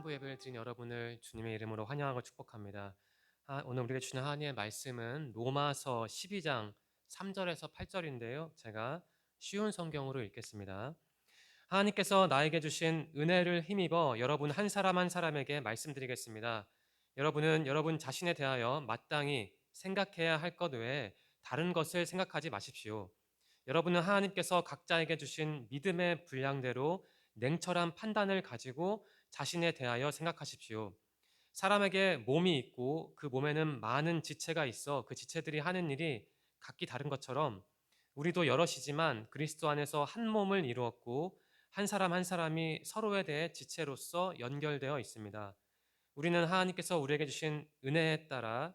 신부 예배를 드린 여러분을 주님의 이름으로 환영하고 축복합니다. 오늘 우리가 주는 하나님의 말씀은 로마서 12장 3절에서 8절인데요. 제가 쉬운 성경으로 읽겠습니다. 하나님께서 나에게 주신 은혜를 힘입어 여러분 한 사람 한 사람에게 말씀드리겠습니다. 여러분은 여러분 자신에 대하여 마땅히 생각해야 할 것 외에 다른 것을 생각하지 마십시오. 여러분은 하나님께서 각자에게 주신 믿음의 분량대로 냉철한 판단을 가지고 자신에 대하여 생각하십시오. 사람에게 몸이 있고 그 몸에는 많은 지체가 있어 그 지체들이 하는 일이 각기 다른 것처럼 우리도 여럿이지만 그리스도 안에서 한 몸을 이루었고 한 사람 한 사람이 서로에 대해 지체로서 연결되어 있습니다. 우리는 하나님께서 우리에게 주신 은혜에 따라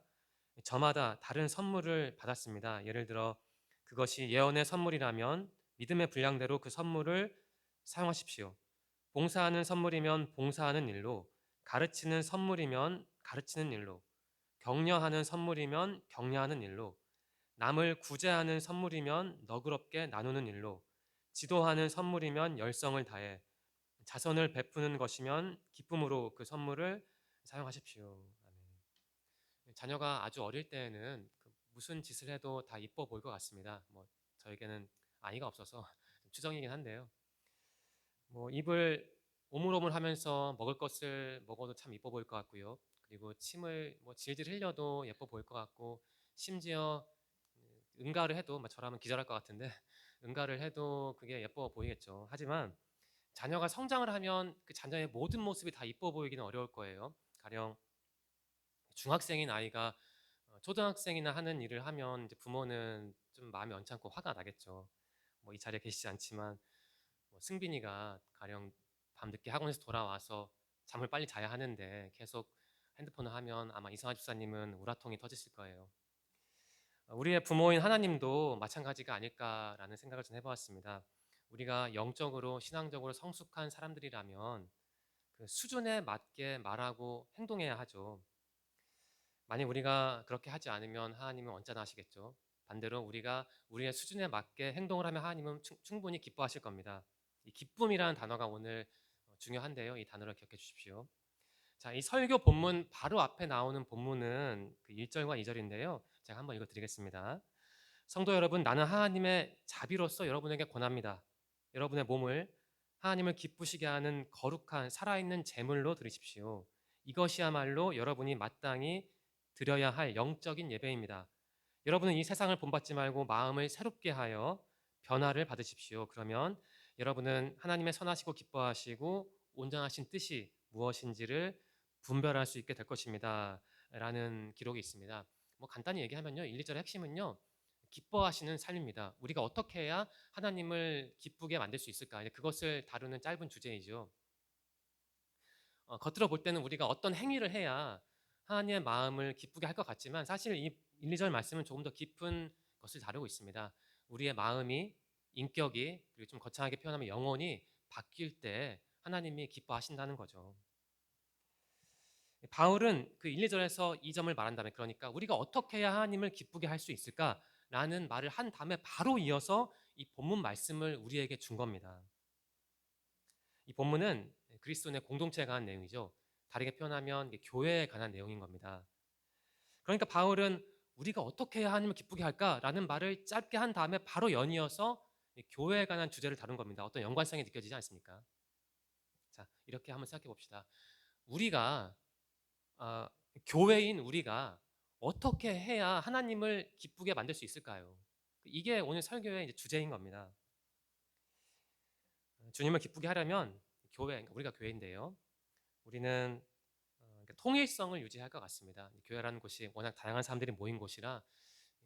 저마다 다른 선물을 받았습니다. 예를 들어 그것이 예언의 선물이라면 믿음의 분량대로 그 선물을 사용하십시오. 봉사하는 선물이면 봉사하는 일로, 가르치는 선물이면 가르치는 일로, 격려하는 선물이면 격려하는 일로, 남을 구제하는 선물이면 너그럽게 나누는 일로, 지도하는 선물이면 열성을 다해, 자선을 베푸는 것이면 기쁨으로 그 선물을 사용하십시오. 아멘. 자녀가 아주 어릴 때에는 무슨 짓을 해도 다 이뻐 보일 것 같습니다. 저에게는 아이가 없어서 좀 추정이긴 한데요. 입을 오물오물하면서 먹을 것을 먹어도 참 이뻐 보일 것 같고요. 그리고 침을 질질 흘려도 예뻐 보일 것 같고, 심지어 응가를 해도 저라면 기절할 것 같은데 응가를 해도 그게 예뻐 보이겠죠. 하지만 자녀가 성장을 하면 그 자녀의 모든 모습이 다 이뻐 보이기는 어려울 거예요. 가령 중학생인 아이가 초등학생이나 하는 일을 하면 이제 부모는 좀 마음이 언짢고 화가 나겠죠. 이 자리에 계시지 않지만 승빈이가 가령 밤늦게 학원에서 돌아와서 잠을 빨리 자야 하는데 계속 핸드폰을 하면 아마 이성아 집사님은 우라통이 터지실 거예요. 우리의 부모인 하나님도 마찬가지가 아닐까라는 생각을 좀 해보았습니다. 우리가 영적으로 신앙적으로 성숙한 사람들이라면 그 수준에 맞게 말하고 행동해야 하죠. 만약 우리가 그렇게 하지 않으면 하나님은 언짢아하시겠죠. 반대로 우리가 우리의 수준에 맞게 행동을 하면 하나님은 충분히 기뻐하실 겁니다. 이 기쁨이라는 단어가 오늘 중요한데요. 이 단어를 기억해 주십시오. 자, 이 설교 본문 바로 앞에 나오는 본문은 그 1절과 2절인데요. 제가 한번 읽어 드리겠습니다. 성도 여러분, 나는 하나님의 자비로서 여러분에게 권합니다. 여러분의 몸을 하나님을 기쁘시게 하는 거룩한 살아있는 제물로 드리십시오. 이것이야말로 여러분이 마땅히 드려야 할 영적인 예배입니다. 여러분은 이 세상을 본받지 말고 마음을 새롭게 하여 변화를 받으십시오. 그러면 여러분은 하나님의 선하시고 기뻐하시고 온전하신 뜻이 무엇인지를 분별할 수 있게 될 것입니다. 라는 기록이 있습니다. 간단히 얘기하면요. 1, 2절의 핵심은요. 기뻐하시는 삶입니다. 우리가 어떻게 해야 하나님을 기쁘게 만들 수 있을까? 그것을 다루는 짧은 주제이죠. 겉으로 볼 때는 우리가 어떤 행위를 해야 하나님의 마음을 기쁘게 할 것 같지만 사실 이 1, 2절 말씀은 조금 더 깊은 것을 다루고 있습니다. 우리의 마음이, 인격이, 그리고 좀 거창하게 표현하면 영혼이 바뀔 때 하나님이 기뻐하신다는 거죠. 바울은 그 1, 2절에서 이 점을 말한 다음에, 그러니까 우리가 어떻게 해야 하나님을 기쁘게 할 수 있을까라는 말을 한 다음에 바로 이어서 이 본문 말씀을 우리에게 준 겁니다. 이 본문은 그리스도인의 공동체에 관한 내용이죠. 다르게 표현하면 교회에 관한 내용인 겁니다. 그러니까 바울은 우리가 어떻게 해야 하나님을 기쁘게 할까라는 말을 짧게 한 다음에 바로 연이어서 교회에 관한 주제를 다룬 겁니다. 어떤 연관성이 느껴지지 않습니까? 자, 이렇게 한번 생각해 봅시다. 우리가 어, 교회인 우리가 어떻게 해야 하나님을 기쁘게 만들 수 있을까요? 이게 오늘 설교의 이제 주제인 겁니다. 주님을 기쁘게 하려면 교회, 그러니까 우리가 교회인데요. 우리는 그러니까 통일성을 유지할 것 같습니다. 교회라는 곳이 워낙 다양한 사람들이 모인 곳이라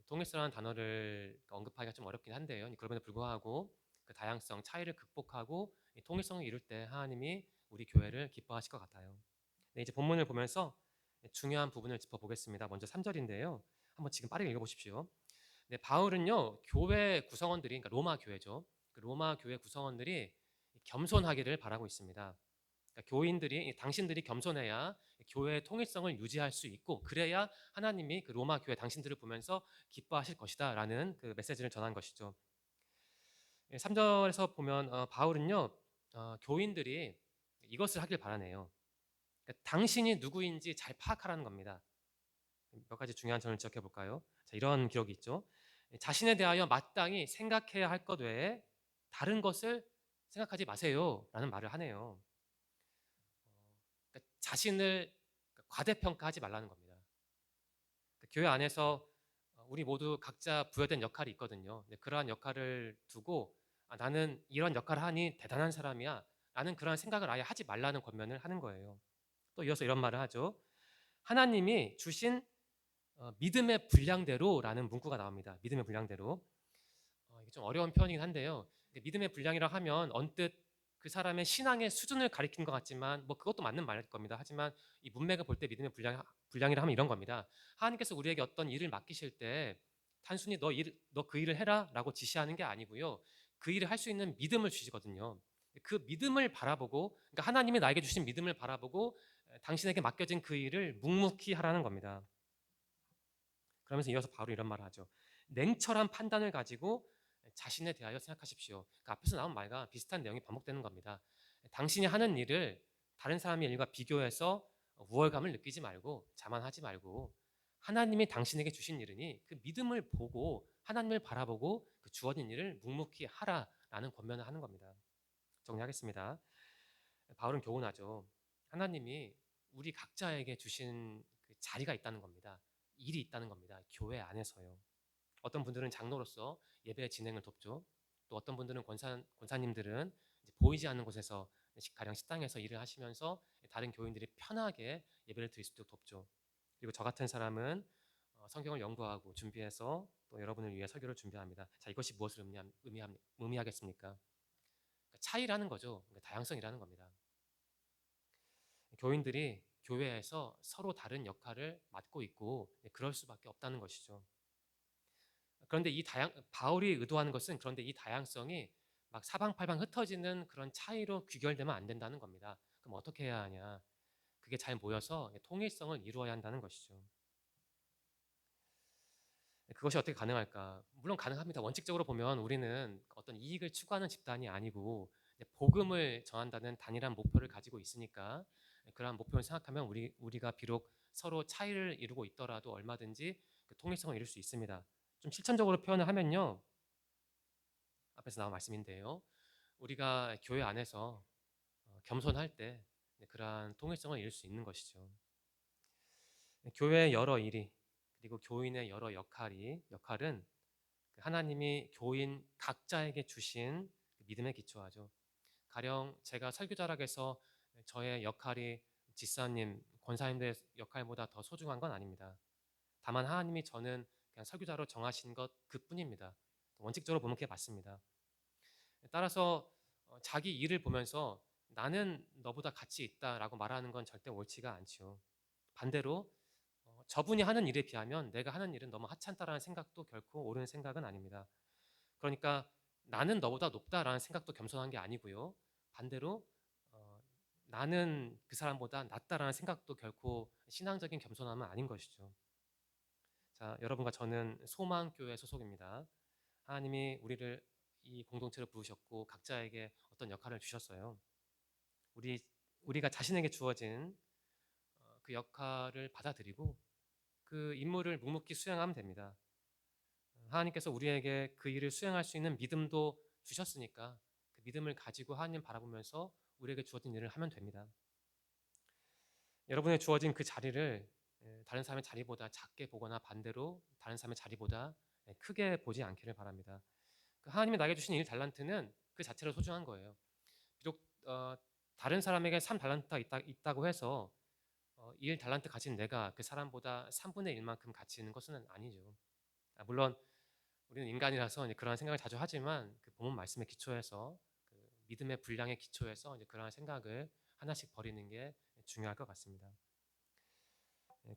통일성이라는 단어를 언급하기가 좀 어렵긴 한데요. 그럼에도 불구하고 그 다양성, 차이를 극복하고 통일성을 이룰 때 하나님이 우리 교회를 기뻐하실 것 같아요. 네, 이제 본문을 보면서 중요한 부분을 짚어보겠습니다. 먼저 3절인데요. 한번 지금 빠르게 읽어보십시오. 네, 바울은요, 교회 구성원들이, 그러니까 로마 교회죠. 그 로마 교회 구성원들이 겸손하기를 바라고 있습니다. 그러니까 교인들이, 당신들이 겸손해야 교회의 통일성을 유지할 수 있고, 그래야 하나님이 그 로마 교회 당신들을 보면서 기뻐하실 것이다라는 그 메시지를 전한 것이죠. 3절에서 보면 바울은요, 교인들이 이것을 하길 바라네요. 그러니까 당신이 누구인지 잘 파악하라는 겁니다. 몇 가지 중요한 점을 지적해 볼까요? 자, 이런 기록이 있죠. 자신에 대하여 마땅히 생각해야 할 것 외에 다른 것을 생각하지 마세요라는 말을 하네요. 그러니까 자신을 과대평가하지 말라는 겁니다. 그러니까 교회 안에서 우리 모두 각자 부여된 역할이 있거든요. 근데 그러한 역할을 두고 나는 이런 역할을 하니 대단한 사람이야 라는 그런 생각을 아예 하지 말라는 권면을 하는 거예요. 또 이어서 이런 말을 하죠. 하나님이 주신 믿음의 분량대로라는 문구가 나옵니다. 믿음의 분량대로. 이게 좀 어려운 표현이긴 한데요. 믿음의 분량이라 하면 언뜻 그 사람의 신앙의 수준을 가리키는 것 같지만 뭐 그것도 맞는 말일 겁니다. 하지만 이 문맥을 볼 때 믿음의 분량이라 하면 이런 겁니다. 하나님께서 우리에게 어떤 일을 맡기실 때 단순히 너 그 일을 해라라고 지시하는 게 아니고요. 그 일을 할 수 있는 믿음을 주시거든요. 그 믿음을 바라보고, 그러니까 하나님이 나에게 주신 믿음을 바라보고 당신에게 맡겨진 그 일을 묵묵히 하라는 겁니다. 그러면서 이어서 바로 이런 말을 하죠. 냉철한 판단을 가지고 자신에 대하여 생각하십시오. 그 앞에서 나온 말과 비슷한 내용이 반복되는 겁니다. 당신이 하는 일을 다른 사람의 일과 비교해서 우월감을 느끼지 말고 자만하지 말고 하나님이 당신에게 주신 일이니 그 믿음을 보고 하나님을 바라보고 그 주어진 일을 묵묵히 하라라는 권면을 하는 겁니다. 정리하겠습니다. 바울은 교훈하죠. 하나님이 우리 각자에게 주신 그 자리가 있다는 겁니다. 일이 있다는 겁니다. 교회 안에서요. 어떤 분들은 장로로서 예배 진행을 돕죠. 또 어떤 분들은 권사님들은 이제 보이지 않는 곳에서 가령 식당에서 일을 하시면서 다른 교인들이 편하게 예배를 드릴 수 있도록 돕죠. 그리고 저 같은 사람은 성경을 연구하고 준비해서 또 여러분을 위해 설교를 준비합니다. 자, 이것이 무엇을 의미하겠습니까? 그러니까 차이라는 거죠. 그러니까 다양성이라는 겁니다. 교인들이 교회에서 서로 다른 역할을 맡고 있고 그럴 수밖에 없다는 것이죠. 그런데 바울이 의도하는 것은 그런데 이 다양성이 막 사방팔방 흩어지는 그런 차이로 귀결되면 안 된다는 겁니다. 그럼 어떻게 해야 하냐? 그게 잘 모여서 통일성을 이루어야 한다는 것이죠. 그것이 어떻게 가능할까? 물론 가능합니다. 원칙적으로 보면 우리는 어떤 이익을 추구하는 집단이 아니고 복음을 전한다는 단일한 목표를 가지고 있으니까 그러한 목표를 생각하면 우리가 비록 서로 차이를 이루고 있더라도 얼마든지 그 통일성을 이룰 수 있습니다. 좀 실천적으로 표현을 하면요. 앞에서 나온 말씀인데요. 우리가 교회 안에서 겸손할 때 그러한 통일성을 이룰 수 있는 것이죠. 교회의 여러 일이 그리고 교인의 여러 역할은 하나님이 교인 각자에게 주신 믿음에 기초하죠. 가령 제가 설교자락에서 저의 역할이 집사님, 권사님들의 역할보다 더 소중한 건 아닙니다. 다만 하나님이 저는 그냥 설교자로 정하신 것 그뿐입니다. 원칙적으로 보면 그게 맞습니다. 따라서 자기 일을 보면서 나는 너보다 가치 있다라고 말하는 건 절대 옳지가 않죠. 반대로 저분이 하는 일에 비하면 내가 하는 일은 너무 하찮다라는 생각도 결코 옳은 생각은 아닙니다. 그러니까 나는 너보다 높다라는 생각도 겸손한 게 아니고요. 반대로 나는 그 사람보다 낫다라는 생각도 결코 신앙적인 겸손함은 아닌 것이죠. 자, 여러분과 저는 소망교회 소속입니다. 하나님이 우리를 이 공동체로 부르셨고 각자에게 어떤 역할을 주셨어요. 우리가 자신에게 주어진 그 역할을 받아들이고 그 임무를 묵묵히 수행하면 됩니다. 하나님께서 우리에게 그 일을 수행할 수 있는 믿음도 주셨으니까 그 믿음을 가지고 하나님 바라보면서 우리에게 주어진 일을 하면 됩니다. 여러분의 주어진 그 자리를 다른 사람의 자리보다 작게 보거나 반대로 다른 사람의 자리보다 크게 보지 않기를 바랍니다. 하나님이 나에게 주신 일 달란트는 그 자체로 소중한 거예요. 비록 다른 사람에게 3달란트가 있다고 해서 1달란트 가진 내가 그 사람보다 3분의 1만큼 가치 있는 것은 아니죠. 물론 우리는 인간이라서 그런 생각을 자주 하지만 그 본문 말씀의 기초에서 그 믿음의 분량의 기초에서 그러한 생각을 하나씩 버리는 게 중요할 것 같습니다.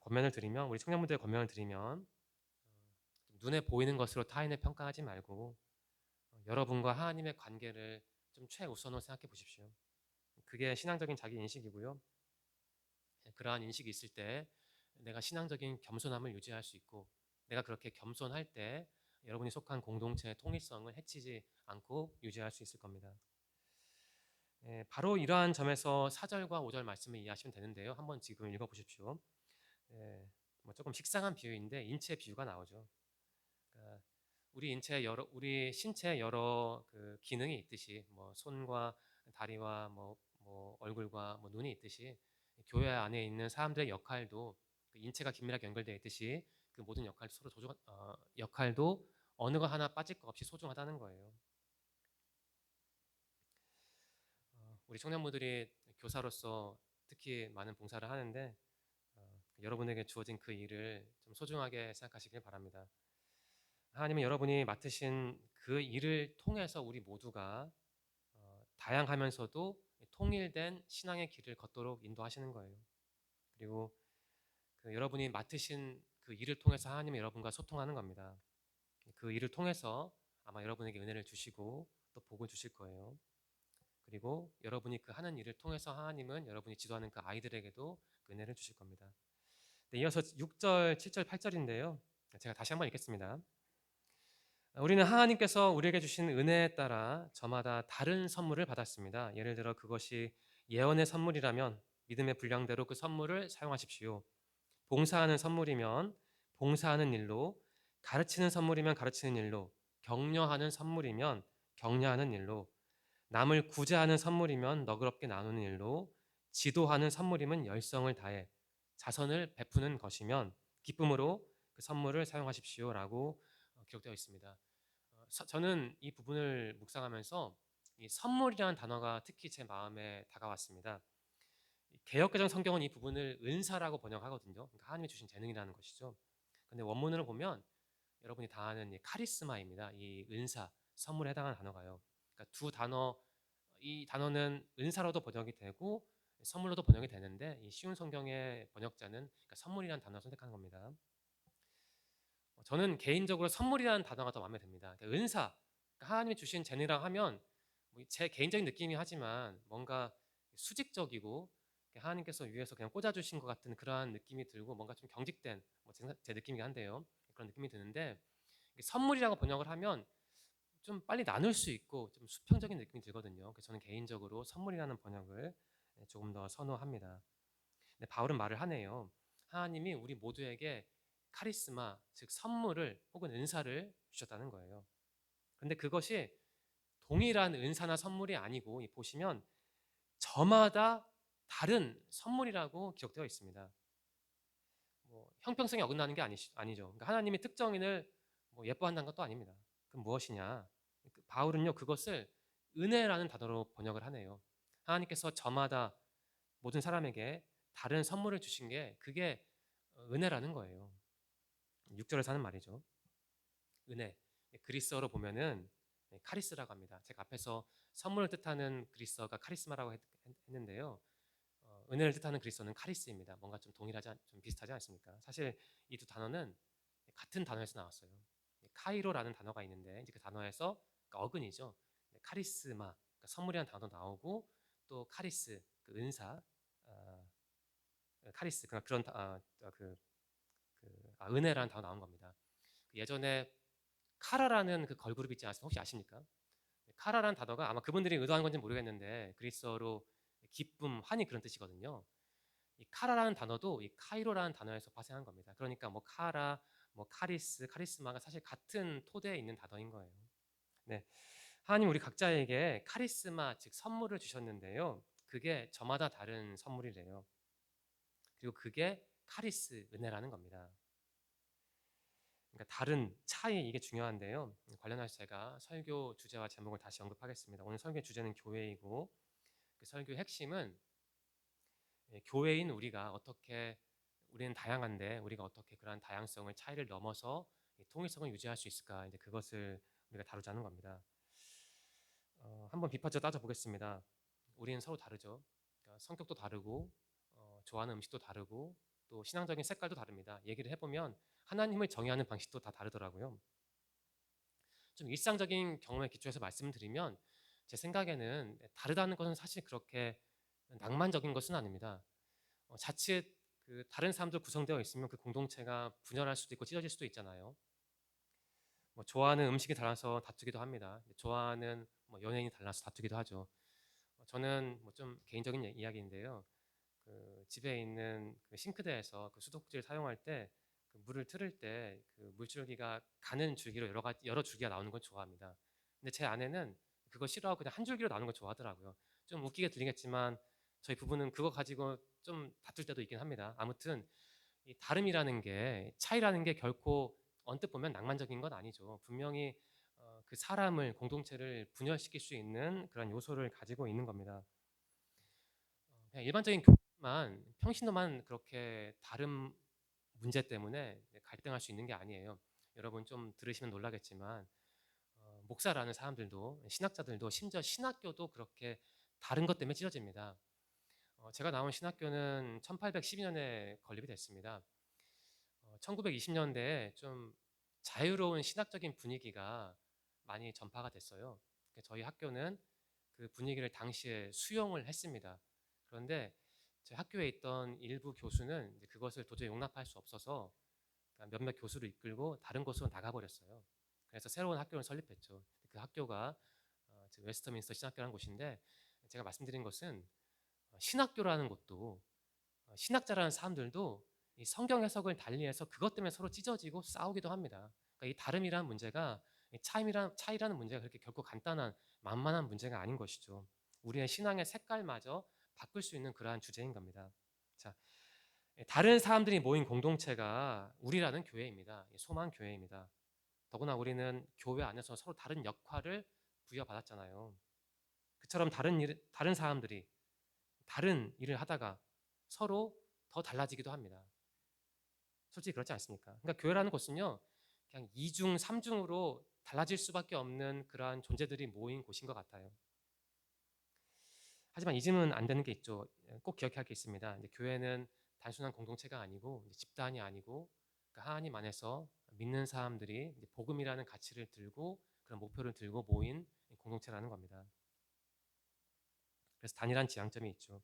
권면을 드리면 우리 청년분들 권면을 드리면 눈에 보이는 것으로 타인을 평가하지 말고 여러분과 하나님의 관계를 좀 최우선으로 생각해 보십시오. 그게 신앙적인 자기 인식이고요. 그러한 인식이 있을 때 내가 신앙적인 겸손함을 유지할 수 있고 내가 그렇게 겸손할 때 여러분이 속한 공동체의 통일성을 해치지 않고 유지할 수 있을 겁니다. 바로 이러한 점에서 4절과 5절 말씀을 이해하시면 되는데요. 한번 지금 읽어보십시오. 뭐 조금 식상한 비유인데 인체 비유가 나오죠. 그러니까 우리 신체에 여러 그 기능이 있듯이 뭐 손과 다리와 뭐 얼굴과 뭐 눈이 있듯이 교회 안에 있는 사람들의 역할도 그 인체가 긴밀하게 연결되어 있듯이 그 모든 역할도 서로 역할도 어느 것 하나 빠질 것 없이 소중하다는 거예요. 우리 청년부들이 교사로서 특히 많은 봉사를 하는데 여러분에게 주어진 그 일을 좀 소중하게 생각하시길 바랍니다. 하나님은 여러분이 맡으신 그 일을 통해서 우리 모두가 다양하면서도 통일된 신앙의 길을 걷도록 인도하시는 거예요. 그리고 그 여러분이 맡으신 그 일을 통해서 하나님은 여러분과 소통하는 겁니다. 그 일을 통해서 아마 여러분에게 은혜를 주시고 또 복을 주실 거예요. 그리고 여러분이 그 하는 일을 통해서 하나님은 여러분이 지도하는 그 아이들에게도 그 은혜를 주실 겁니다. 네, 이어서 6절, 7절, 8절인데요. 제가 다시 한번 읽겠습니다. 우리는 하나님께서 우리에게 주신 은혜에 따라 저마다 다른 선물을 받았습니다. 예를 들어 그것이 예언의 선물이라면 믿음의 분량대로 그 선물을 사용하십시오. 봉사하는 선물이면 봉사하는 일로, 가르치는 선물이면 가르치는 일로, 격려하는 선물이면 격려하는 일로, 남을 구제하는 선물이면 너그럽게 나누는 일로, 지도하는 선물이면 열성을 다해 자선을 베푸는 것이면 기쁨으로 그 선물을 사용하십시오라고 기록되어 있습니다. 저는 이 부분을 묵상하면서 이 선물이라는 단어가 특히 제 마음에 다가왔습니다. 개역개정 성경은 이 부분을 은사라고 번역하거든요. 그러니까 하나님이 주신 재능이라는 것이죠. 근데 원문으로 보면 여러분이 다 아는 이 카리스마입니다. 이 은사, 선물에 해당하는 단어가요. 그러니까 두 단어, 이 단어는 은사로도 번역이 되고 선물로도 번역이 되는데 이 쉬운 성경의 번역자는 그러니까 선물이라는 단어를 선택한 겁니다. 저는 개인적으로 선물이라는 단어가 더 마음에 듭니다. 그러니까 은사, 그러니까 하나님이 주신 재능이라 하면 뭐제 개인적인 느낌이 하지만 뭔가 수직적이고 하나님께서 위에서 그냥 꽂아주신 것 같은 그러한 느낌이 들고 뭔가 좀 경직된 제 느낌이긴 한데요. 그런 느낌이 드는데 선물이라고 번역을 하면 좀 빨리 나눌 수 있고 좀 수평적인 느낌이 들거든요. 그래서 저는 개인적으로 선물이라는 번역을 조금 더 선호합니다. 근데 바울은 말을 하네요. 하나님이 우리 모두에게 카리스마, 즉 선물을 혹은 은사를 주셨다는 거예요. 근데 그것이 동일한 은사나 선물이 아니고 보시면 저마다 다른 선물이라고 기록되어 있습니다. 형평성이 어긋나는 게 아니죠. 그러니까 하나님이 특정인을 예뻐한다는 것도 아닙니다. 그럼 무엇이냐? 바울은요 그것을 은혜라는 단어로 번역을 하네요. 하나님께서 저마다 모든 사람에게 다른 선물을 주신 게 그게 은혜라는 거예요. 6절에서 하는 말이죠. 은혜. 그리스어로 보면은 카리스라고 합니다. 제가 앞에서 선물을 뜻하는 그리스어가 카리스마라고 했는데요. 은혜를 뜻하는 그리스어는 카리스입니다. 뭔가 좀 좀 비슷하지 않습니까? 사실 이 두 단어는 같은 단어에서 나왔어요. 카이로라는 단어가 있는데 이제 그 단어에서 그러니까 어근이죠. 카리스마, 그러니까 선물이라는 단어도 나오고 또 카리스, 그 은사, 어, 카리스, 그런 은혜라는 단어 나온 겁니다. 예전에 카라라는 그 걸그룹 있지 않습니까? 혹시 아십니까? 카라라는 단어가 아마 그분들이 의도한 건지 모르겠는데 그리스어로 기쁨, 환희 그런 뜻이거든요. 이 카라라는 단어도 이 카이로라는 단어에서 파생한 겁니다. 그러니까 뭐 카라, 뭐 카리스, 카리스마가 사실 같은 토대에 있는 단어인 거예요. 네, 하나님 우리 각자에게 카리스마 즉 선물을 주셨는데요. 그게 저마다 다른 선물이래요. 그리고 그게 카리스 은혜라는 겁니다. 그러니까 다른 차이 이게 중요한데요. 관련해서 제가 설교 주제와 제목을 다시 언급하겠습니다. 오늘 설교 주제는 교회이고 그 설교의 핵심은 교회인 우리는 다양한데 우리가 어떻게 그러한 다양성을 차이를 넘어서 통일성을 유지할 수 있을까? 이제 그것을 우리가 다루자는 겁니다. 한번 비판적 따져 보겠습니다. 우리는 서로 다르죠. 그러니까 성격도 다르고 좋아하는 음식도 다르고 또 신앙적인 색깔도 다릅니다. 얘기를 해보면 하나님을 정의하는 방식도 다 다르더라고요. 좀 일상적인 경험에 기초해서 말씀드리면 제 생각에는 다르다는 것은 사실 그렇게 낭만적인 것은 아닙니다. 자칫 그 다른 사람들 구성되어 있으면 그 공동체가 분열할 수도 있고 찢어질 수도 있잖아요. 좋아하는 음식이 달라서 다투기도 합니다. 좋아하는 연예인이 달라서 다투기도 하죠. 저는 뭐 좀 개인적인 이야기인데요. 그 집에 있는 그 싱크대에서 그 수도꼭지를 사용할 때 그 물을 틀을 때 그 물줄기가 가는 줄기로 여러 줄기가 나오는 걸 좋아합니다. 근데 제 아내는 그거 싫어하고 그냥 한 줄기로 나오는 걸 좋아하더라고요. 좀 웃기게 들리겠지만 저희 부부는 그거 가지고 좀 다툴 때도 있긴 합니다. 아무튼 이 다름이라는 게 차이라는 게 결코 언뜻 보면 낭만적인 건 아니죠. 분명히 그 사람을 공동체를 분열시킬 수 있는 그런 요소를 가지고 있는 겁니다. 그냥 일반적인 교회만 평신도만 그렇게 다른 문제 때문에 갈등할 수 있는 게 아니에요. 여러분 좀 들으시면 놀라겠지만 목사라는 사람들도 신학자들도 심지어 신학교도 그렇게 다른 것 때문에 찢어집니다. 제가 나온 신학교는 1812년에 건립이 됐습니다. 1920년대에 좀 자유로운 신학적인 분위기가 많이 전파가 됐어요. 저희 학교는 그 분위기를 당시에 수용을 했습니다. 그런데 저희 학교에 있던 일부 교수는 이제 그것을 도저히 용납할 수 없어서 그러니까 몇몇 교수를 이끌고 다른 곳으로 나가버렸어요. 그래서 새로운 학교를 설립했죠. 그 학교가 지금 웨스터민스터 신학교라는 곳인데 제가 말씀드린 것은 신학교라는 것도 신학자라는 사람들도 이 성경 해석을 달리해서 그것 때문에 서로 찢어지고 싸우기도 합니다. 그러니까 이 다름이라는 문제가 이 차이라는 문제가 그렇게 결코 간단한 만만한 문제가 아닌 것이죠. 우리의 신앙의 색깔마저 바꿀 수 있는 그러한 주제인 겁니다. 자, 다른 사람들이 모인 공동체가 우리라는 교회입니다. 소망 교회입니다. 더구나 우리는 교회 안에서 서로 다른 역할을 부여받았잖아요. 그처럼 다른 사람들이 다른 일을 하다가 서로 더 달라지기도 합니다. 솔직히 그렇지 않습니까? 그러니까 교회라는 곳은요, 그냥 이중, 삼중으로 달라질 수밖에 없는 그러한 존재들이 모인 곳인 것 같아요. 하지만 잊으면 안 되는 게 있죠. 꼭 기억해야 할 게 있습니다. 이제 교회는 단순한 공동체가 아니고 집단이 아니고 그러니까 하나님 안에서 믿는 사람들이 복음이라는 가치를 들고 그런 목표를 들고 모인 공동체라는 겁니다. 그래서 단일한 지향점이 있죠.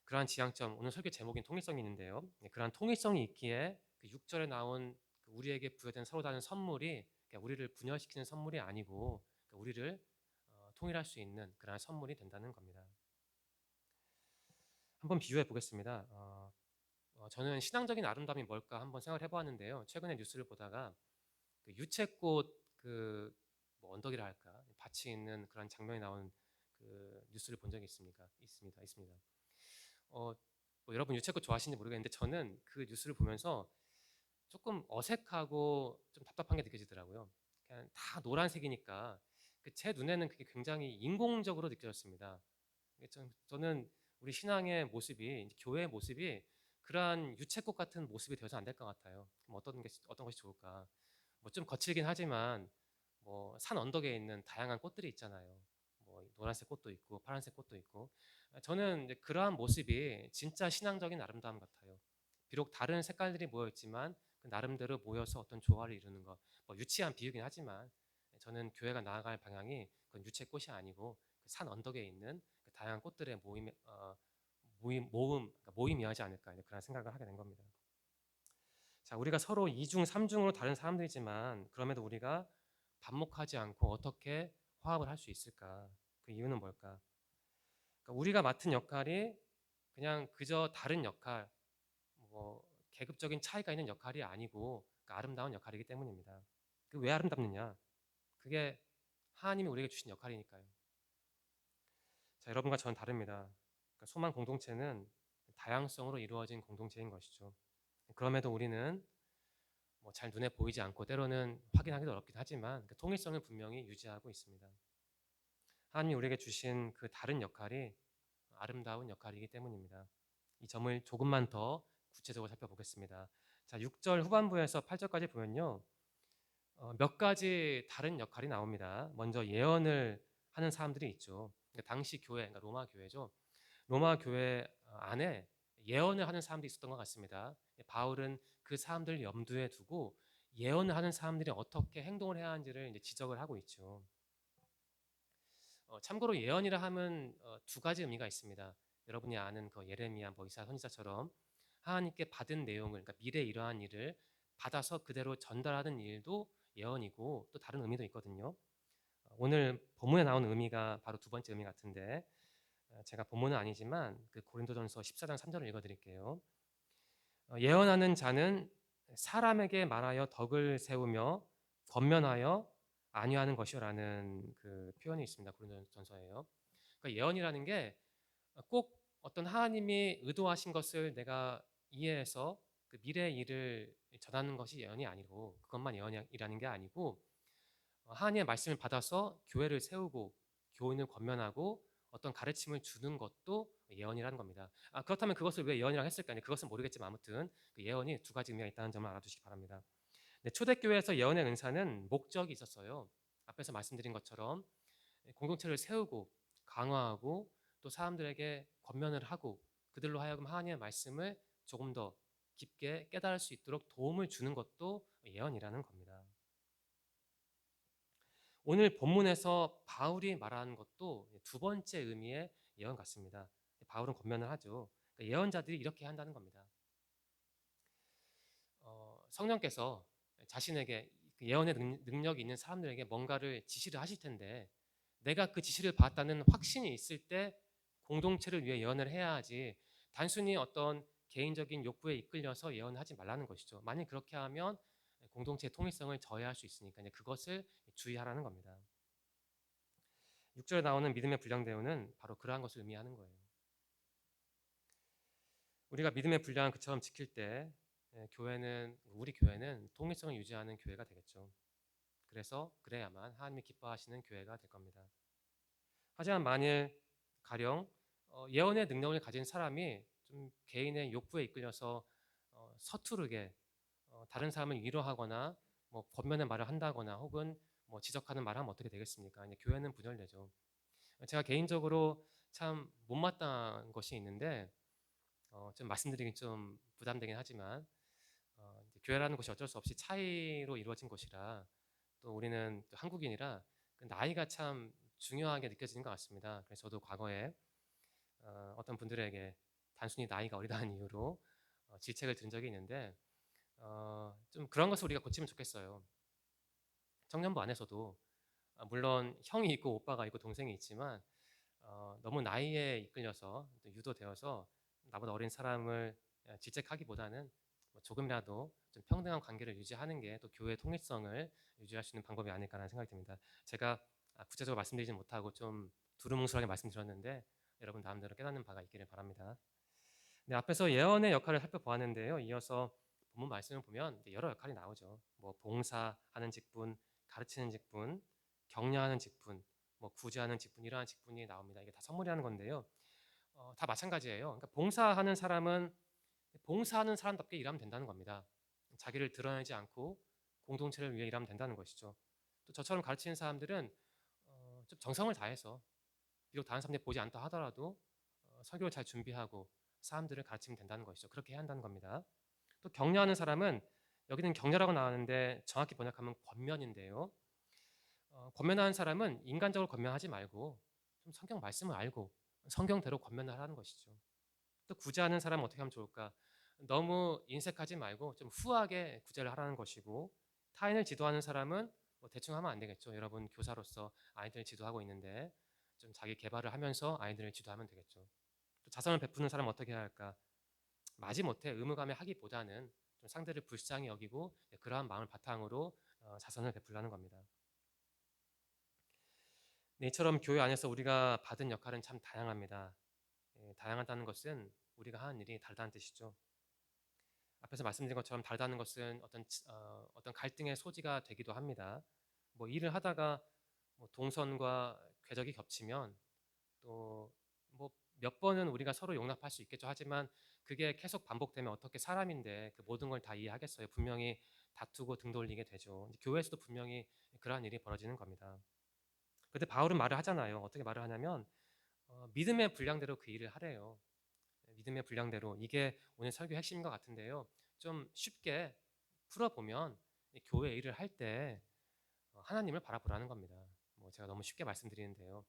그러한 지향점, 오늘 설교 제목인 통일성이 있는데요. 그러한 통일성이 있기에 그 6절에 나온 그 우리에게 부여된 서로 다른 선물이 그러니까 우리를 분열시키는 선물이 아니고 그러니까 우리를 통일할 수 있는 그러한 선물이 된다는 겁니다. 한번 비유해 보겠습니다. 저는 신앙적인 아름다움이 뭘까 한번 생각을 해보았는데요. 최근에 뉴스를 보다가 그 유채꽃 그뭐 언덕이라 할까 밭이 있는 그런 장면이 나온 그 뉴스를 본 적이 있습니까? 있습니다. 뭐 여러분 유채꽃 좋아하시는지 모르겠는데 저는 그 뉴스를 보면서 조금 어색하고 좀 답답한 게 느껴지더라고요. 그냥 다 노란색이니까 제 눈에는 그게 굉장히 인공적으로 느껴졌습니다. 저는 우리 신앙의 모습이 교회의 모습이 그러한 유채꽃 같은 모습이 되어서 안 될 것 같아요. 그럼 어떤 것이 좋을까? 뭐 좀 거칠긴 하지만 뭐 산 언덕에 있는 다양한 꽃들이 있잖아요. 뭐 노란색 꽃도 있고 파란색 꽃도 있고 저는 이제 그러한 모습이 진짜 신앙적인 아름다움 같아요. 비록 다른 색깔들이 모여 있지만 그 나름대로 모여서 어떤 조화를 이루는 것. 뭐 유치한 비유긴 하지만 저는 교회가 나아갈 방향이 그건 유채꽃이 아니고 그산 언덕에 있는 그 다양한 꽃들의 그러니까 모임이하지 않을까 그런 생각을 하게 된 겁니다. 자, 우리가 서로 이중, 삼중으로 다른 사람들이지만 그럼에도 우리가 반목하지 않고 어떻게 화합을 할 수 있을까? 그 이유는 뭘까? 그러니까 우리가 맡은 역할이 그냥 그저 다른 역할, 뭐 계급적인 차이가 있는 역할이 아니고 그러니까 아름다운 역할이기 때문입니다. 그 왜 아름답느냐? 그게 하나님이 우리에게 주신 역할이니까요. 자, 여러분과 저는 다릅니다. 그러니까 소망 공동체는 다양성으로 이루어진 공동체인 것이죠. 그럼에도 우리는 뭐 잘 눈에 보이지 않고 때로는 확인하기도 어렵긴 하지만 그 통일성을 분명히 유지하고 있습니다. 하나님이 우리에게 주신 그 다른 역할이 아름다운 역할이기 때문입니다. 이 점을 조금만 더 구체적으로 살펴보겠습니다. 자, 6절 후반부에서 8절까지 보면요. 몇 가지 다른 역할이 나옵니다. 먼저 예언을 하는 사람들이 있죠. 그러니까 당시 교회, 그러니까 로마 교회죠. 로마 교회 안에 예언을 하는 사람들이 있었던 것 같습니다. 바울은 그 사람들을 염두에 두고 예언을 하는 사람들이 어떻게 행동을 해야 하는지를 이제 지적을 하고 있죠. 참고로 예언이라 하면 두 가지 의미가 있습니다. 여러분이 아는 그 예레미야, 뭐 이사야 선지자처럼 하나님께 받은 내용을, 그러니까 미래 이러한 일을 받아서 그대로 전달하는 일도 예언이고 또 다른 의미도 있거든요. 오늘 본문에 나온 의미가 바로 두 번째 의미 같은데 제가 본문은 아니지만 그 고린도전서 14장 3절을 읽어드릴게요. 예언하는 자는 사람에게 말하여 덕을 세우며 권면하여 안위하는 것이라는 그 표현이 있습니다. 고린도전서예요. 그러니까 예언이라는 게 꼭 어떤 하나님이 의도하신 것을 내가 이해해서 그 미래의 일을 전하는 것이 예언이 아니고 그것만 예언이라는 게 아니고 하나님의 말씀을 받아서 교회를 세우고 교인을 권면하고 어떤 가르침을 주는 것도 예언이라는 겁니다. 그렇다면 그것을 왜 예언이라고 했을까? 그것은 모르겠지만 아무튼 그 예언이 두 가지 의미가 있다는 점을 알아두시기 바랍니다. 네, 초대교회에서 예언의 은사는 목적이 있었어요. 앞에서 말씀드린 것처럼 공동체를 세우고 강화하고 또 사람들에게 권면을 하고 그들로 하여금 하나님의 말씀을 조금 더 깊게 깨달을 수 있도록 도움을 주는 것도 예언이라는 겁니다. 오늘 본문에서 바울이 말하는 것도 두 번째 의미의 예언 같습니다. 바울은 권면을 하죠. 그러니까 예언자들이 이렇게 한다는 겁니다. 성령께서 자신에게 그 예언의 능력이 있는 사람들에게 뭔가를 지시를 하실 텐데 내가 그 지시를 받았다는 확신이 있을 때 공동체를 위해 예언을 해야 하지 단순히 어떤 개인적인 욕구에 이끌려서 예언하지 말라는 것이죠. 만약 그렇게 하면 공동체의 통일성을 저해할 수 있으니까 그것을 주의하라는 겁니다. 6절에 나오는 믿음의 분량대우는 바로 그러한 것을 의미하는 거예요. 우리가 믿음의 분량을 그처럼 지킬 때 우리 교회는 통일성을 유지하는 교회가 되겠죠. 그래서 그래야만 하나님이 기뻐하시는 교회가 될 겁니다. 하지만 만일 가령 예언의 능력을 가진 사람이 좀 개인의 욕구에 이끌려서 서투르게 다른 사람을 위로하거나 뭐 권면의 말을 한다거나 혹은 뭐 지적하는 말을 하면 어떻게 되겠습니까? 이제 교회는 분열되죠. 제가 개인적으로 참 못마땅한 것이 있는데 좀 말씀드리긴 좀 부담되긴 하지만 교회라는 곳이 어쩔 수 없이 차이로 이루어진 곳이라 또 우리는 또 한국인이라 그 나이가 참 중요하게 느껴지는 것 같습니다. 그래서 저도 과거에 어떤 분들에게 단순히 나이가 어리다는 이유로 질책을 들은 적이 있는데 좀 그런 것을 우리가 고치면 좋겠어요. 청년부 안에서도 물론 형이 있고 오빠가 있고 동생이 있지만 너무 나이에 이끌려서 유도되어서 나보다 어린 사람을 질책하기보다는 뭐 조금이라도 좀 평등한 관계를 유지하는 게 또 교회의 통일성을 유지할 수 있는 방법이 아닐까라는 생각이 듭니다. 제가 구체적으로 말씀드리지 못하고 좀 두루뭉술하게 말씀드렸는데 여러분 나름대로 깨닫는 바가 있기를 바랍니다. 네, 앞에서 예언의 역할을 살펴보았는데요. 이어서 본문 말씀을 보면 여러 역할이 나오죠. 뭐 봉사하는 직분, 가르치는 직분, 격려하는 직분, 뭐 구제하는 직분 이러한 직분이 나옵니다. 이게 다 선물이라는 건데요. 다 마찬가지예요. 그러니까 봉사하는 사람은 봉사하는 사람답게 일하면 된다는 겁니다. 자기를 드러내지 않고 공동체를 위해 일하면 된다는 것이죠. 또 저처럼 가르치는 사람들은 좀 정성을 다해서 비록 다른 사람들이 보지 않다 하더라도 설교를 잘 준비하고 사람들을 가르치면 된다는 것이죠. 그렇게 해야 한다는 겁니다. 또 격려하는 사람은 여기는 격려라고 나왔는데 정확히 번역하면 권면인데요. 권면하는 사람은 인간적으로 권면하지 말고 좀 성경 말씀을 알고 성경대로 권면을 하라는 것이죠. 또 구제하는 사람은 어떻게 하면 좋을까? 너무 인색하지 말고 좀 후하게 구제를 하라는 것이고 타인을 지도하는 사람은 뭐 대충 하면 안 되겠죠. 여러분 교사로서 아이들을 지도하고 있는데 좀 자기 개발을 하면서 아이들을 지도하면 되겠죠. 또 자선을 베푸는 사람은 어떻게 해야 할까? 마지못해 의무감에 하기보다는 좀 상대를 불쌍히 여기고 그러한 마음을 바탕으로 자선을 베풀라는 겁니다. 네, 이처럼 교회 안에서 우리가 받은 역할은 참 다양합니다. 다양하다는 것은 우리가 하는 일이 다르다는 뜻이죠. 앞에서 말씀드린 것처럼 다르다는 것은 어떤 갈등의 소지가 되기도 합니다. 뭐 일을 하다가 뭐 동선과 궤적이 겹치면 또 뭐 몇 번은 우리가 서로 용납할 수 있겠죠. 하지만 그게 계속 반복되면 어떻게 사람인데 그 모든 걸 다 이해하겠어요. 분명히 다투고 등 돌리게 되죠. 교회에서도 분명히 그러한 일이 벌어지는 겁니다. 그런데 바울은 말을 하잖아요. 어떻게 말을 하냐면 믿음의 분량대로 그 일을 하래요. 믿음의 분량대로 이게 오늘 설교 핵심인 것 같은데요. 좀 쉽게 풀어보면 교회 일을 할 때 하나님을 바라보라는 겁니다. 뭐 제가 너무 쉽게 말씀드리는데요.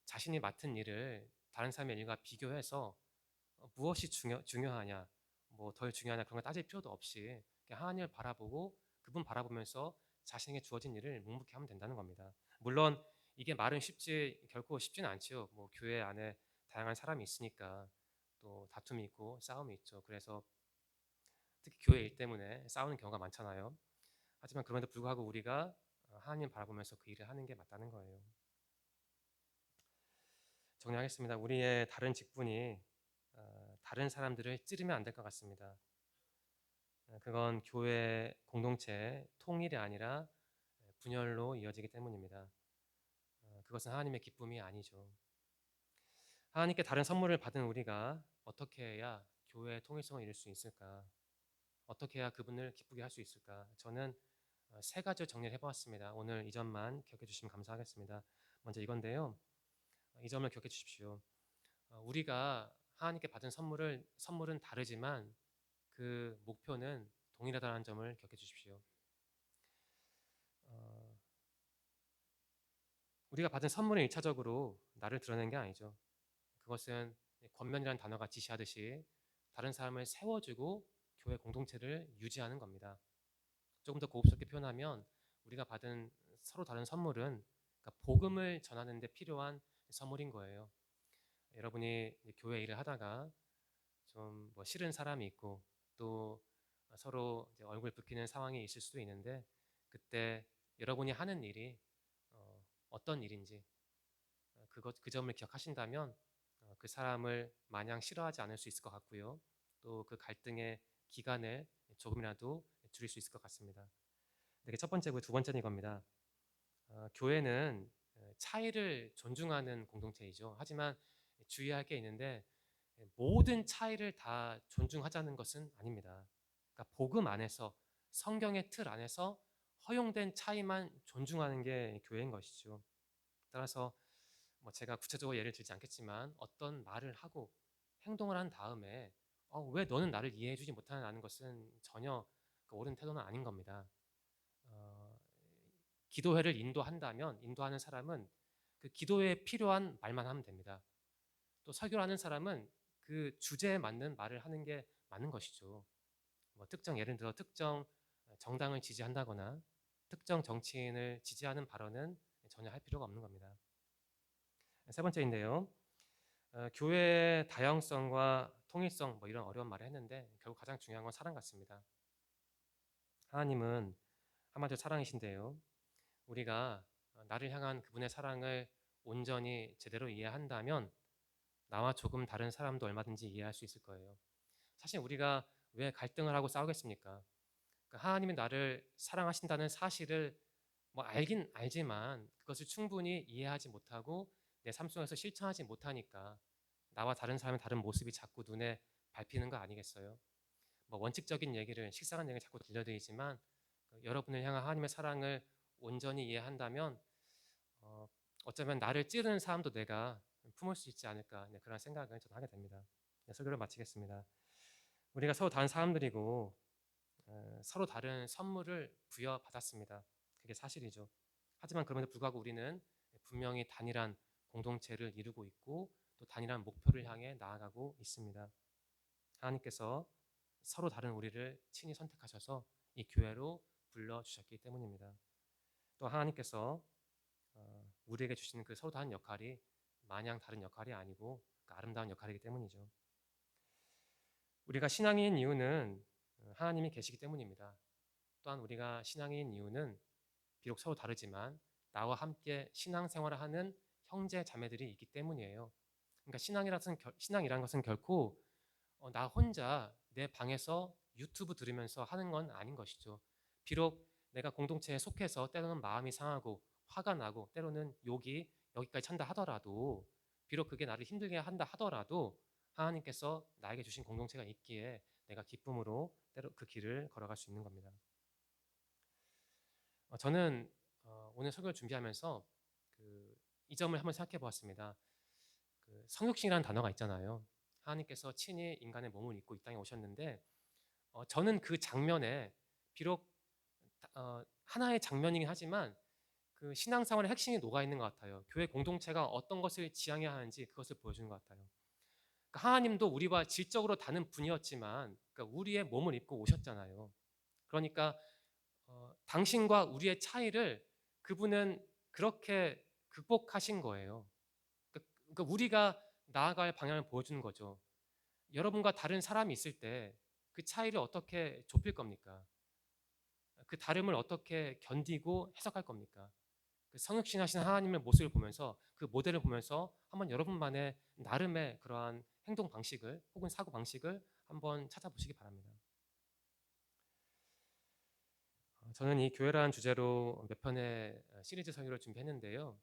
자신이 맡은 일을 다른 사람의 일과 비교해서 무엇이 중요하냐, 뭐 덜 중요하냐 그런 거 따질 필요도 없이 그냥 하나님을 바라보고 그분 바라보면서 자신에게 주어진 일을 묵묵히 하면 된다는 겁니다. 물론 이게 말은 결코 쉽지는 않지요. 뭐 교회 안에 다양한 사람이 있으니까 또 다툼이 있고 싸움이 있죠. 그래서 특히 교회 일 때문에 싸우는 경우가 많잖아요. 하지만 그럼에도 불구하고 우리가 하나님 바라보면서 그 일을 하는 게 맞다는 거예요. 정리하겠습니다. 우리의 다른 직분이 다른 사람들을 찌르면 안 될 것 같습니다. 그건 교회 공동체 통일이 아니라 분열로 이어지기 때문입니다. 그것은 하나님의 기쁨이 아니죠. 하나님께 다른 선물을 받은 우리가 어떻게 해야 교회의 통일성을 이룰 수 있을까? 어떻게 해야 그분을 기쁘게 할 수 있을까? 저는 세 가지를 정리를 해보았습니다. 오늘 이 점만 기억해 주시면 감사하겠습니다. 먼저 이건데요. 이 점을 기억해 주십시오. 우리가 하나님께 받은 선물은 다르지만 그 목표는 동일하다는 점을 기억해 주십시오. 어, 우리가 받은 선물은 일차적으로 나를 드러내는 게 아니죠. 그것은 권면이라는 단어가 지시하듯이 다른 사람을 세워주고 교회 공동체를 유지하는 겁니다. 조금 더 고급스럽게 표현하면 우리가 받은 서로 다른 선물은 그러니까 복음을 전하는 데 필요한 선물인 거예요. 여러분이 교회 일을 하다가 좀 뭐 싫은 사람이 있고 또 서로 이제 얼굴 붉히는 상황이 있을 수도 있는데 그때 여러분이 하는 일이 어떤 일인지 그 점을 기억하신다면 그 사람을 마냥 싫어하지 않을 수 있을 것 같고요. 또 그 갈등의 기간을 조금이라도 줄일 수 있을 것 같습니다. 이게 첫 번째고 두 번째는 이겁니다. 교회는 차이를 존중하는 공동체이죠. 하지만 주의할 게 있는데 모든 차이를 다 존중하자는 것은 아닙니다. 그러니까 복음 안에서 성경의 틀 안에서 허용된 차이만 존중하는 게 교회인 것이죠. 따라서 뭐 제가 구체적으로 예를 들지 않겠지만 어떤 말을 하고 행동을 한 다음에 왜 너는 나를 이해해주지 못하는 것은 전혀 그 옳은 태도는 아닌 겁니다. 어, 기도회를 인도한다면 인도하는 사람은 그 기도회에 필요한 말만 하면 됩니다. 또 설교를 하는 사람은 그 주제에 맞는 말을 하는 게 맞는 것이죠. 뭐 예를 들어 특정 정당을 지지한다거나 특정 정치인을 지지하는 발언은 전혀 할 필요가 없는 겁니다. 세 번째인데요. 교회의 다양성과 통일성 뭐 이런 어려운 말을 했는데 결국 가장 중요한 건 사랑 같습니다. 하나님은 한마디로 사랑이신데요. 우리가 나를 향한 그분의 사랑을 온전히 제대로 이해한다면 나와 조금 다른 사람도 얼마든지 이해할 수 있을 거예요. 사실 우리가 왜 갈등을 하고 싸우겠습니까? 그러니까 하나님이 나를 사랑하신다는 사실을 뭐 알긴 알지만 그것을 충분히 이해하지 못하고 내 삶 속에서 실천하지 못하니까 나와 다른 사람의 다른 모습이 자꾸 눈에 밟히는 거 아니겠어요? 뭐 원칙적인 얘기를 식상한 얘기를 자꾸 들려드리지만 여러분을 향한 하나님의 사랑을 온전히 이해한다면 어쩌면 나를 찌르는 사람도 내가 품을 수 있지 않을까 그런 생각을 저도 하게 됩니다. 설교를 마치겠습니다. 우리가 서로 다른 사람들이고 서로 다른 선물을 부여받았습니다. 그게 사실이죠. 하지만 그럼에도 불구하고 우리는 분명히 단일한 공동체를 이루고 있고 또 단일한 목표를 향해 나아가고 있습니다. 하나님께서 서로 다른 우리를 친히 선택하셔서 이 교회로 불러주셨기 때문입니다. 또 하나님께서 우리에게 주시는 그 서로 다른 역할이 마냥 다른 역할이 아니고 아름다운 역할이기 때문이죠. 우리가 신앙인 이유는 하나님이 계시기 때문입니다. 또한 우리가 신앙인 이유는 비록 서로 다르지만 나와 함께 신앙생활을 하는 형제 자매들이 있기 때문이에요. 그러니까 신앙이란 것은 결코 나 혼자 내 방에서 유튜브 들으면서 하는 건 아닌 것이죠. 비록 내가 공동체에 속해서 때로는 마음이 상하고 화가 나고 때로는 욕이 여기까지 찬다 하더라도 비록 그게 나를 힘들게 한다 하더라도 하나님께서 나에게 주신 공동체가 있기에 내가 기쁨으로 때로 그 길을 걸어갈 수 있는 겁니다. 저는 오늘 설교를 준비하면서 이 점을 한번 생각해 보았습니다. 성육신이라는 단어가 있잖아요. 하나님께서 친히 인간의 몸을 입고 이 땅에 오셨는데 저는 그 장면에 비록 하나의 장면이긴 하지만 그 신앙생활의 핵심이 녹아 있는 것 같아요. 교회 공동체가 어떤 것을 지향해야 하는지 그것을 보여주는 것 같아요. 그러니까 하나님도 우리와 질적으로 다른 분이었지만 그러니까 우리의 몸을 입고 오셨잖아요. 그러니까 당신과 우리의 차이를 그분은 그렇게 극복하신 거예요. 그러니까 우리가 나아갈 방향을 보여주는 거죠. 여러분과 다른 사람이 있을 때 그 차이를 어떻게 좁힐 겁니까? 그 다름을 어떻게 견디고 해석할 겁니까? 그 성육신하신 하나님의 모습을 보면서 그 모델을 보면서 한번 여러분만의 나름의 그러한 행동 방식을 혹은 사고 방식을 한번 찾아보시기 바랍니다. 저는 이 교회라는 주제로 몇 편의 시리즈 설교를 준비했는데요.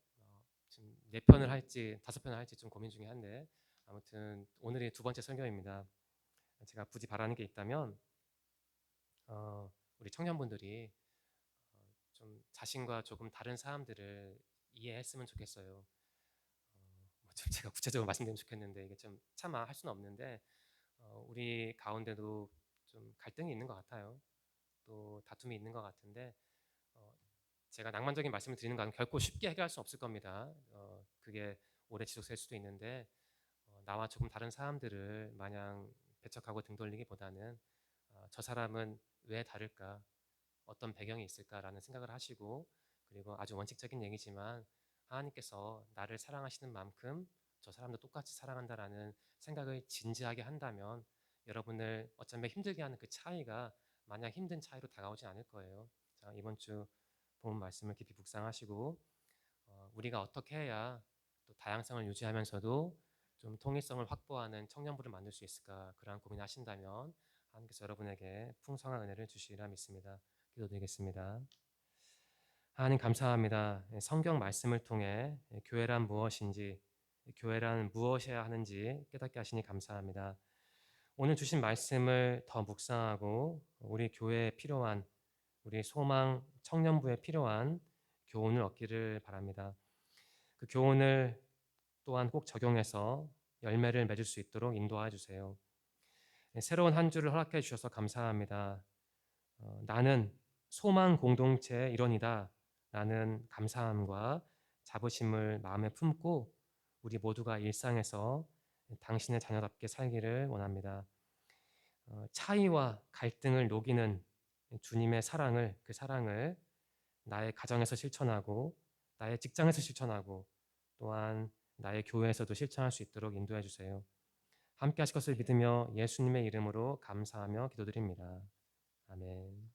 지금 4편을 할지 5편을 할지 좀 고민 중에 한데 아무튼 오늘이 두 번째 설교입니다. 제가 굳이 바라는 게 있다면 우리 청년분들이 좀 자신과 조금 다른 사람들을 이해했으면 좋겠어요. 뭐좀 제가 구체적으로 말씀드리면 좋겠는데 이게 좀 차마 할 수는 없는데 우리 가운데도 좀 갈등이 있는 것 같아요. 또 다툼이 있는 것 같은데 어, 제가 낭만적인 말씀을 드리는 건 결코 쉽게 해결할 수 없을 겁니다. 그게 오래 지속될 수도 있는데 나와 조금 다른 사람들을 마냥 배척하고 등 돌리기보다는 저 사람은 왜 다를까? 어떤 배경이 있을까라는 생각을 하시고 그리고 아주 원칙적인 얘기지만 하나님께서 나를 사랑하시는 만큼 저 사람도 똑같이 사랑한다라는 생각을 진지하게 한다면 여러분을 어쩌면 힘들게 하는 그 차이가 마냥 힘든 차이로 다가오지 않을 거예요. 자, 이번 주 본 말씀을 깊이 묵상하시고 우리가 어떻게 해야 또 다양성을 유지하면서도 좀 통일성을 확보하는 청년부를 만들 수 있을까 그러한 고민하신다면 하나님께서 여러분에게 풍성한 은혜를 주시리라 믿습니다. 기도드리겠습니다. 하나님 감사합니다. 성경 말씀을 통해 교회란 무엇인지, 교회란 무엇이어야 하는지 깨닫게 하시니 감사합니다. 오늘 주신 말씀을 더 묵상하고 우리 교회에 필요한, 우리 소망 청년부에 필요한 교훈을 얻기를 바랍니다. 그 교훈을 또한 꼭 적용해서 열매를 맺을 수 있도록 인도하여 주세요. 새로운 한 주를 허락해 주셔서 감사합니다. 나는 소망 공동체의 일원이다 라는 감사함과 자부심을 마음에 품고 우리 모두가 일상에서 당신의 자녀답게 살기를 원합니다. 차이와 갈등을 녹이는 주님의 사랑을, 그 사랑을 나의 가정에서 실천하고 나의 직장에서 실천하고 또한 나의 교회에서도 실천할 수 있도록 인도해 주세요. 함께 하실 것을 믿으며 예수님의 이름으로 감사하며 기도드립니다. 아멘.